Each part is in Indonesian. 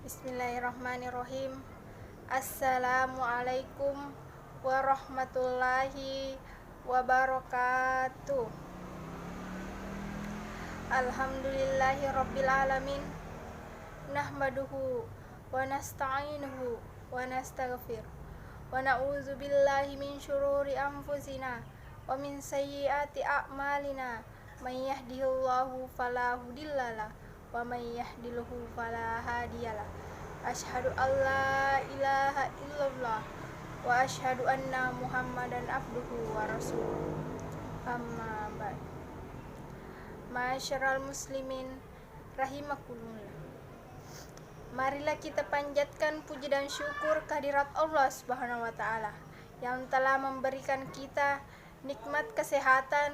Bismillahirrahmanirrahim. Assalamualaikum warahmatullahi wabarakatuh. Alhamdulillahi rabbil alamin. Nahmaduhu wa nasta'inuhu wa nastaghfir. Wa na'udzu billahi min syururi anfusina wa min sayyiati a'malina. May yahdihillahu fala mudhillalah wa may yahdilhu fala hadiyalah. Asyhadu an la ilaha illallah wa asyhadu anna Muhammadan abduhu wa rasuluh. Amma ba'd. Ma'asyiral muslimin rahimakumullah. Marilah kita panjatkan puji dan syukur kehadirat Allah Subhanahu wa taala yang telah memberikan kita nikmat kesehatan,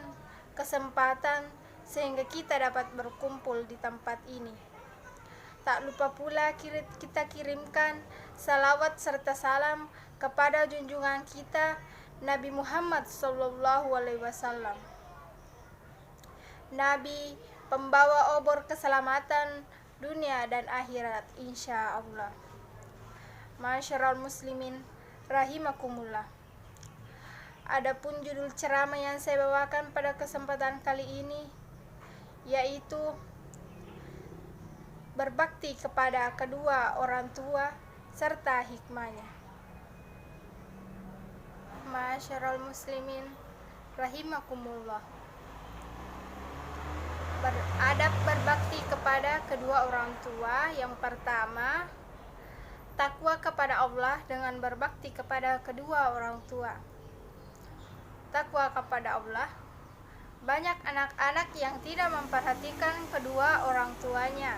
kesempatan sehingga kita dapat berkumpul di tempat ini. Tak lupa pula kita kirimkan salawat serta salam kepada junjungan kita Nabi Muhammad SAW, Nabi pembawa obor keselamatan dunia dan akhirat insya Allah. Masyarul muslimin rahimakumullah. Adapun judul ceramah yang saya bawakan pada kesempatan kali ini yaitu berbakti kepada kedua orang tua serta hikmahnya. Masyarul muslimin rahimakumullah. Adab berbakti kepada kedua orang tua. Yang pertama, takwa kepada Allah dengan berbakti kepada kedua orang tua. Takwa kepada Allah. Banyak anak-anak yang tidak memperhatikan kedua orang tuanya.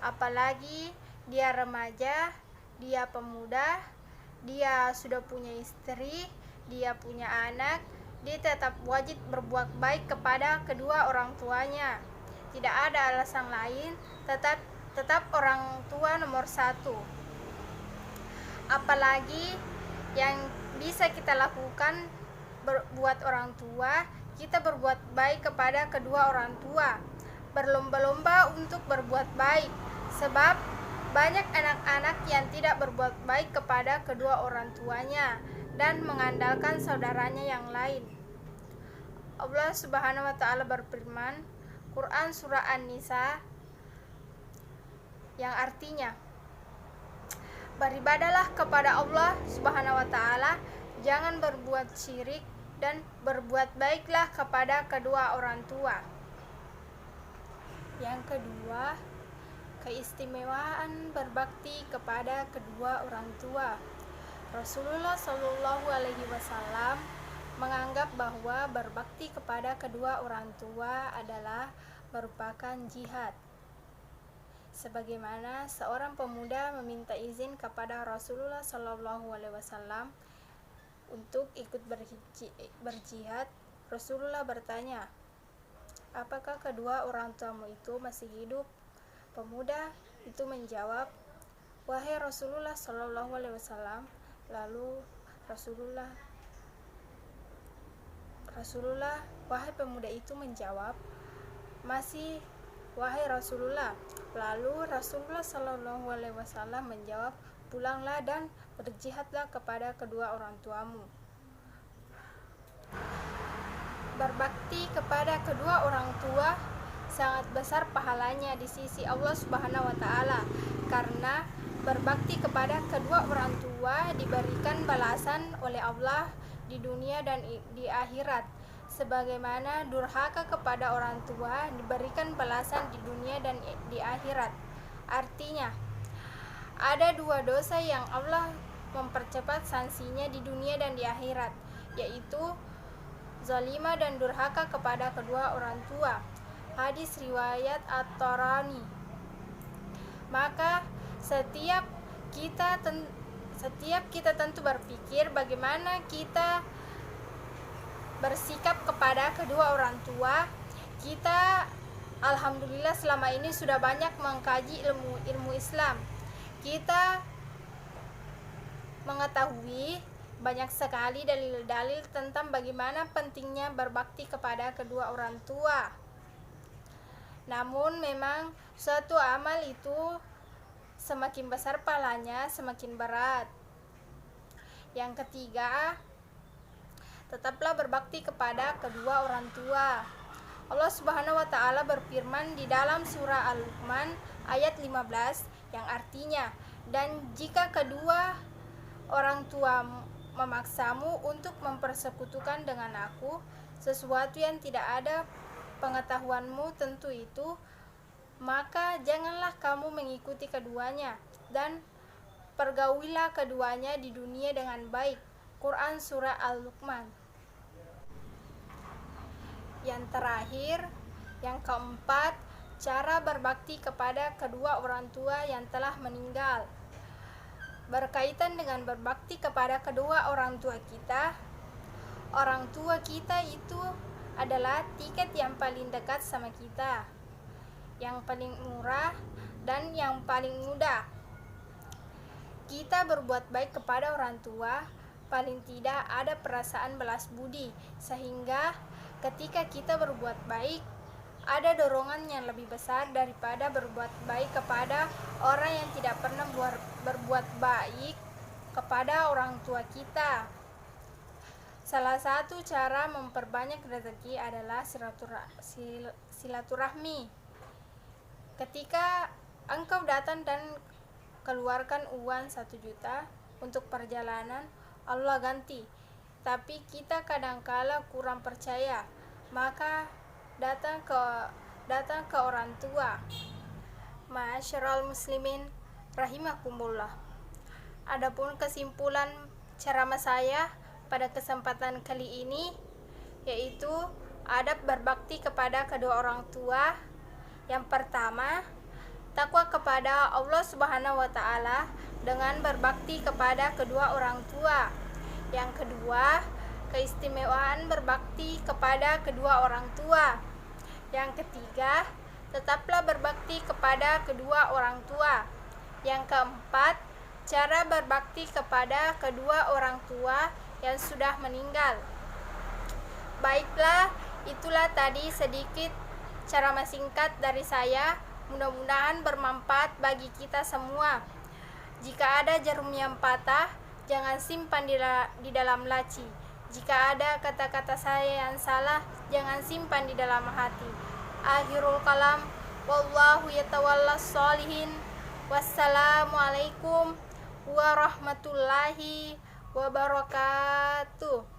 Apalagi dia remaja, dia pemuda, dia sudah punya istri, dia punya anak, dia tetap wajib berbuat baik kepada kedua orang tuanya. Tidak ada alasan lain, tetap orang tua nomor satu. Apalagi yang bisa kita lakukan buat orang tua, kita berbuat baik kepada kedua orang tua. Berlomba-lomba untuk berbuat baik, sebab banyak anak-anak yang tidak berbuat baik kepada kedua orang tuanya dan mengandalkan saudaranya yang lain. Allah Subhanahu wa taala berfirman, Quran surah An-Nisa, yang artinya, beribadalah kepada Allah Subhanahu wa taala, jangan berbuat syirik, dan berbuat baiklah kepada kedua orang tua. Yang kedua, keistimewaan berbakti kepada kedua orang tua. Rasulullah Shallallahu Alaihi Wasallam menganggap bahwa berbakti kepada kedua orang tua adalah merupakan jihad. Sebagaimana seorang pemuda meminta izin kepada Rasulullah Shallallahu Alaihi Wasallam untuk ikut berjihad, Rasulullah bertanya, apakah kedua orang tuamu itu masih hidup? Pemuda itu menjawab, wahai Rasulullah Shallallahu Alaihi Wasallam. Lalu Rasulullah, wahai pemuda itu menjawab, masih, wahai Rasulullah. Lalu Rasulullah Shallallahu Alaihi Wasallam menjawab, pulanglah dan berjihadlah kepada kedua orang tuamu. Berbakti kepada kedua orang tua sangat besar pahalanya di sisi Allah Subhanahu wa taala, karena berbakti kepada kedua orang tua diberikan balasan oleh Allah di dunia dan di akhirat. Sebagaimana durhaka kepada orang tua diberikan balasan di dunia dan di akhirat. Artinya, ada dua dosa yang Allah mempercepat sanksinya di dunia dan di akhirat, yaitu zalimah dan durhaka kepada kedua orang tua. Hadis riwayat At-Tabrani. Maka setiap kita tentu berpikir bagaimana kita bersikap kepada kedua orang tua. Kita alhamdulillah selama ini sudah banyak mengkaji ilmu Islam. Kita mengetahui banyak sekali dalil-dalil tentang bagaimana pentingnya berbakti kepada kedua orang tua. Namun memang suatu amal itu semakin besar pahalanya, semakin berat. Yang ketiga, tetaplah berbakti kepada kedua orang tua. Allah Subhanahu wa taala berfirman di dalam surah Al-Luqman ayat 15 yang artinya, dan jika kedua orang tua memaksamu untuk mempersekutukan dengan aku sesuatu yang tidak ada pengetahuanmu tentu itu, maka janganlah kamu mengikuti keduanya dan pergaulilah keduanya di dunia dengan baik. Quran surah Al-Luqman. Yang terakhir, yang keempat, cara berbakti kepada kedua orang tua yang telah meninggal. Berkaitan dengan berbakti kepada kedua orang tua kita itu adalah tiket yang paling dekat sama kita, yang paling murah dan yang paling mudah. Kita berbuat baik kepada orang tua, paling tidak ada perasaan balas budi, sehingga ketika kita berbuat baik, ada dorongan yang lebih besar daripada berbuat baik kepada orang yang tidak pernah berbuat baik kepada orang tua kita. Salah satu cara memperbanyak rezeki adalah silaturahmi. Ketika engkau datang dan keluarkan uang 1 juta untuk perjalanan, Allah ganti. Tapi kita kadangkala kurang percaya, maka datang ke orang tua. Ma'asyiral muslimin rahimakumullah. Adapun kesimpulan ceramah saya pada kesempatan kali ini yaitu adab berbakti kepada kedua orang tua. Yang pertama, takwa kepada Allah Subhanahu wa taala dengan berbakti kepada kedua orang tua. Yang kedua, keistimewaan berbakti kepada kedua orang tua. Yang ketiga, tetaplah berbakti kepada kedua orang tua. Yang keempat, cara berbakti kepada kedua orang tua yang sudah meninggal. Baiklah, itulah tadi sedikit ceramah singkat dari saya. Mudah-mudahan bermanfaat bagi kita semua. Jika ada jarum yang patah, jangan simpan di dalam laci. Jika ada kata-kata saya yang salah, jangan simpan di dalam hati. Akhirul kalam, wallahu yatawallas sholihin. Wassalamualaikum warahmatullahi wabarakatuh.